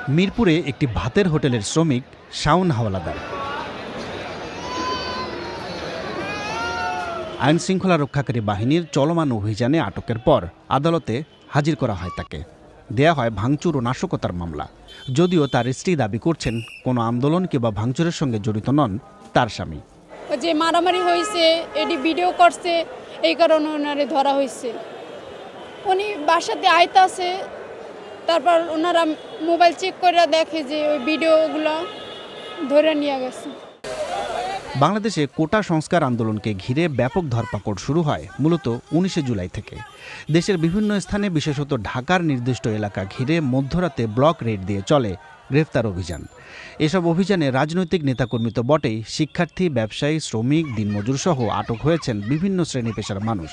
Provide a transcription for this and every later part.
মিরপুরে একটি ভাতের হোটেলের শ্রমিক শাওন হাওলাদার। আইনশৃঙ্খলা রক্ষাকারী বাহিনীর চলমান অভিযানে আটকের পর আদালতে হাজির করা হয় তাকে। দেয়া হয় ভাঙচুর ও নাশকতার মামলা। যদিও তার স্ত্রী দাবি করছেন কোনো আন্দোলন কিংবা ভাঙচুরের সঙ্গে জড়িত নন তার স্বামী। যে মারামারি হয়েছে এটি ভিডিও করছে, এই কারণে ওনারে ধরা হয়েছে। উনি বাসাতে আইতে আছে, তারপর ওনারা মোবাইল চেক করে দেখে যে ওই ভিডিওগুলো ধরে নিয়ে গেছে। বাংলাদেশে কোটা সংস্কার আন্দোলনকে ঘিরে ব্যাপক ধরপাকড় শুরু হয় মূলত ১৯শে জুলাই থেকে। দেশের বিভিন্ন স্থানে বিশেষত ঢাকার নির্দিষ্ট এলাকা ঘিরে মধ্যরাতে ব্লক রেড দিয়ে চলে গ্রেফতার অভিযান। এসব অভিযানে রাজনৈতিক নেতাকর্মী তো বটেই, শিক্ষার্থী, ব্যবসায়ী, শ্রমিক, দিনমজুর সহ আটক হয়েছেন বিভিন্ন শ্রেণী পেশার মানুষ।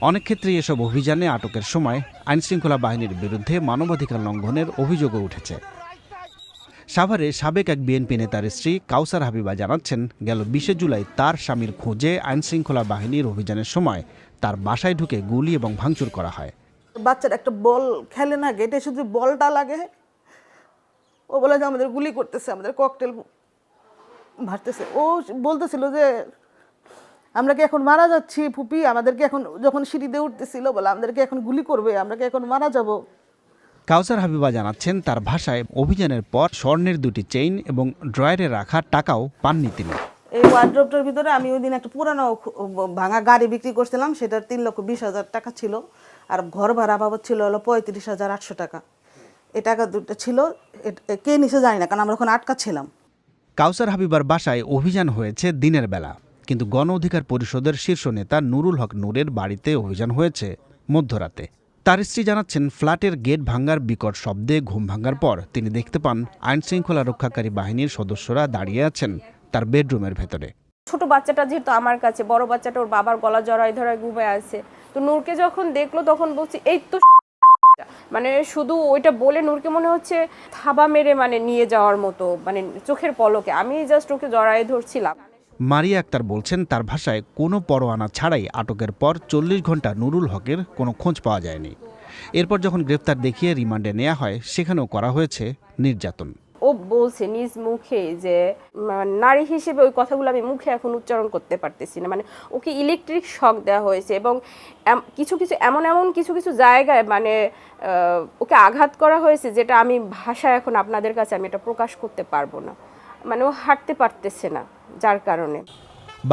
অনেক ক্ষেত্রেই এসব অভিযানে আটকের সময় আইনশৃঙ্খলা বাহিনীর বিরুদ্ধে মানবাধিকার লঙ্ঘনের অভিযোগও উঠেছে। সাভারে সাবেক এক বিএনপি নেতার স্ত্রী কাউসার হাবিবা জানাচ্ছেন, গেল ২০শে জুলাই তার স্বামীর খোঁজে আইনশৃঙ্খলা বাহিনীর অভিযানের সময় তার বাসায় ঢুকে গুলি এবং ভাঙচুর করা হয়। বাচ্চার একটা বল খেলে না, গেটে শুধু বলটা লাগে, ও বলে যে আমাদের গুলি করতেছে, আমাদের ককটেল ভাসতেছে। ও বলতেছিল যে আমরা কি এখন মারা যাচ্ছি ফুপি, আমাদেরকে এখন, যখন সিঁড়িতে উঠতেছিল বলে আমাদেরকে এখন গুলি করবে, আমরা কি এখন মারা যাব। কাউসার হাবিবা জানাচ্ছেন, তার ভাষায় অভিযানের পর স্বর্ণের ২টি চেইন এবং ড্রয়ারে রাখা টাকাও পাননি তিনি। এই ওয়ার্ড্রপটার ভিতরে আমি ওই দিন একটা পুরানো ভাঙা গাড়ি বিক্রি করছিলাম, সেটার ৩,২০,০০০ টাকা ছিল, আর ঘর ভাড়া বাবদ ছিল হলো ৩৫,৮০০ টাকা। এই টাকা দুটো ছিল, কে নিচে জানি না, কারণ আমরা ওখানে আটকা ছিলাম। কাউসার হাবিবার বাসায় অভিযান হয়েছে দিনের বেলা, কিন্তু গণ অধিকার পরিষদের শীর্ষ নেতা নুরুল হক নূরের বাড়িতে অভিযান হয়েছে মধ্যরাতে। তার স্ত্রী জানাচ্ছেন, ফ্ল্যাটের গেট ভাঙার বিকট শব্দে ঘুম ভাঙার পর তিনি দেখতে পান আইনশৃঙ্খলা রক্ষাকারী বাহিনীর সদস্যরা দাঁড়িয়ে আছেন তার বেডরুমের ভেতরে। ছোট বাচ্চাটা যেহেতু আমার কাছে, বড় বাচ্চাটা ওর বাবার গলা জড়াই ধরায় ঘুমায় আছে, তো নূরকে যখন দেখলো তখন বলছি এই তো, মানে শুধু ওইটা বলে নূরকে মনে হচ্ছে থাবা মেরে মানে নিয়ে যাওয়ার মতো, মানে চোখের পলকে আমি জাস্ট ওকে জড়াই ধরছিলাম। মারিয়া আক্তার বলছেন, তার ভাষায় কোনো পরোয়ানা ছাড়াই আটকের পর ৪০ ঘন্টা নুরুল হকের কোনো খোঁজ পাওয়া যায়নি। এরপর যখন গ্রেফতার দেখিয়ে রিমান্ডে নেওয়া হয়, সেখানেও করা হয়েছে নির্যাতন। ও বলছে নিজ মুখে যে নারী হিসেবে ওই কথাগুলো আমি মুখে এখন উচ্চারণ করতে পারতেছি না, মানে ওকে ইলেকট্রিক শক দেওয়া হয়েছে এবং কিছু কিছু জায়গায় মানে ওকে আঘাত করা হয়েছে, যেটা আমি ভাষায় এখন আপনাদের কাছে আমি এটা প্রকাশ করতে পারবো না। মানে ও হাঁটতে পারতেছে না, যার কারণে।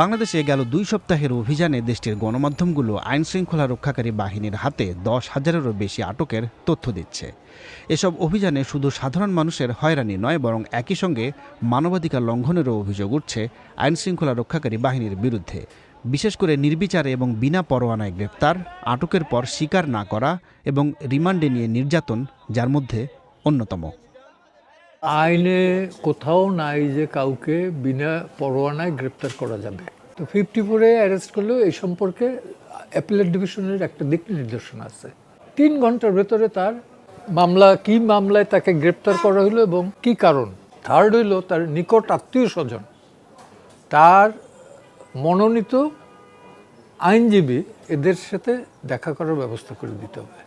বাংলাদেশে গেল ২ সপ্তাহের অভিযানে দেশটির গণমাধ্যমগুলো আইনশৃঙ্খলা রক্ষাকারী বাহিনীর হাতে ১০,০০০-এরও বেশি আটকের তথ্য দিচ্ছে। এসব অভিযানে শুধু সাধারণ মানুষের হয়রানি নয়, বরং একই সঙ্গে মানবাধিকার লঙ্ঘনেরও অভিযোগ উঠছে আইনশৃঙ্খলা রক্ষাকারী বাহিনীর বিরুদ্ধে। বিশেষ করে নির্বিচারে এবং বিনা পরোয়ানায় গ্রেপ্তার, আটকের পর স্বীকার না করা এবং রিমান্ডে নিয়ে নির্যাতন, যার মধ্যে অন্যতম। আইনে কোথাও নাই যে কাউকে বিনা পরোয়ানায় গ্রেপ্তার করা যাবে। তো 54-এ অ্যারেস্ট করলেও এই সম্পর্কে অ্যাপিলেট ডিভিশনের একটা দিক নির্দেশনা আছে। ৩ ঘন্টার ভেতরে তার মামলা, কি মামলায় তাকে গ্রেপ্তার করা হলো এবং কি কারণ। থার্ড হইল তার নিকট আত্মীয় স্বজন, তার মনোনীত আইনজীবী, এদের সাথে দেখা করার ব্যবস্থা করে দিতে হবে।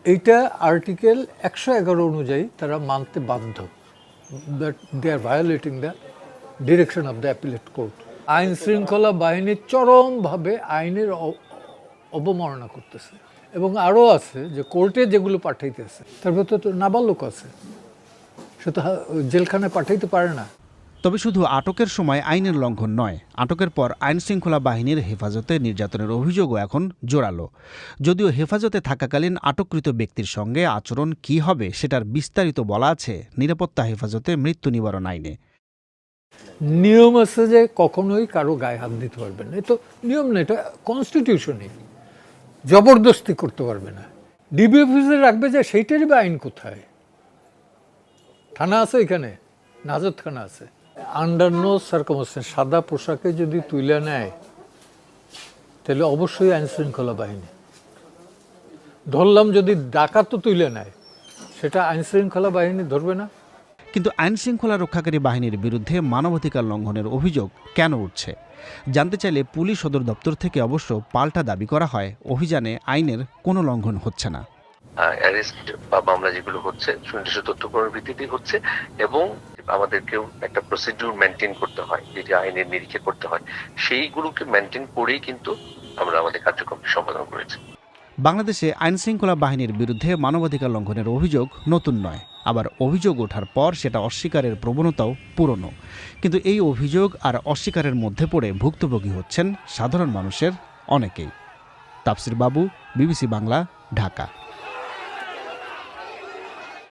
এইটা আর্টিকেল ১১১ অনুযায়ী তারা মানতে বাধ্য। That they are violating the direction of the appellate court. আইন শৃঙ্খলা বাহিনী চরমভাবে আইনের অবমাননা করতেছে এবং আরও আছে যে কোর্টে যেগুলো পাঠাইতেছে তার ভেতরে তো নাবালক আছে, সে তো জেলখানায় পাঠাইতে পারে না। তবে শুধু আটকের সময় আইনের লঙ্ঘন নয়, আটকের পর আইনশৃঙ্খলা বাহিনীর হেফাজতে নির্যাতনের অভিযোগও এখন জোরালো। যদিও হেফাজতে থাকাকালীন আটককৃত ব্যক্তির সঙ্গে আচরণ কী হবে সেটার বিস্তারিত বলা আছে নিরাপত্তা হেফাজতে মৃত্যু নিবারণ আইনে। নিয়ম আছে যে কখনোই কারো গায়ে হাত দিতে পারবে না, এটা নিয়ম না, এটা কনস্টিটিউশনই। জবরদস্তি করতে পারবে না। ডিবি অফিসে রাখবে যে সেইটারই বা আইন কোথায়? থানা আছে এখানে, নাজর থানা আছে। আন্ডার নো সার্কামস্টেন্স সাদা পোশাকে যদি তুলে নেয় তাহলে অবশ্যই আইনশৃঙ্খলা বাহিনী। ধরলাম যদি ডাকাতও তুলে নেয়, সেটা আইনশৃঙ্খলা বাহিনী ধরবে না। কিন্তু আইনশৃঙ্খলা রক্ষাকারী বাহিনীর বিরুদ্ধে মানবাধিকার লঙ্ঘনের অভিযোগ কেন উঠছে জানতে চাইলে পুলিশ সদর দপ্তর থেকে অবশ্য পাল্টা দাবি করা হয়, অভিযানে আইনের কোনো লঙ্ঘন হচ্ছে না। অ্যারেস্ট বা মামলা যেগুলো হচ্ছে সুনির্দিষ্ট তথ্য প্রমাণের ভিত্তিতেই হচ্ছে, এবং আমাদেরকেও একটা প্রসিডিউর মেনটেন করতে হয়, যেটি আইনের নিরিখে করতে হয়, সেইগুলোকে মেনটেন করেই কিন্তু আমরা আমাদের কার্যক্রমটি সম্পাদন করেছি। বাংলাদেশে আইনশৃঙ্খলা বাহিনীর বিরুদ্ধে মানবাধিকার লঙ্ঘনের অভিযোগ নতুন নয়, আবার অভিযোগ ওঠার পর সেটা অস্বীকারের প্রবণতাও পুরনো। কিন্তু এই অভিযোগ আর অস্বীকারের মধ্যে পড়ে ভুক্তভোগী হচ্ছেন সাধারণ মানুষের অনেকেই। তাফসির বাবু, বিবিসি বাংলা, ঢাকা।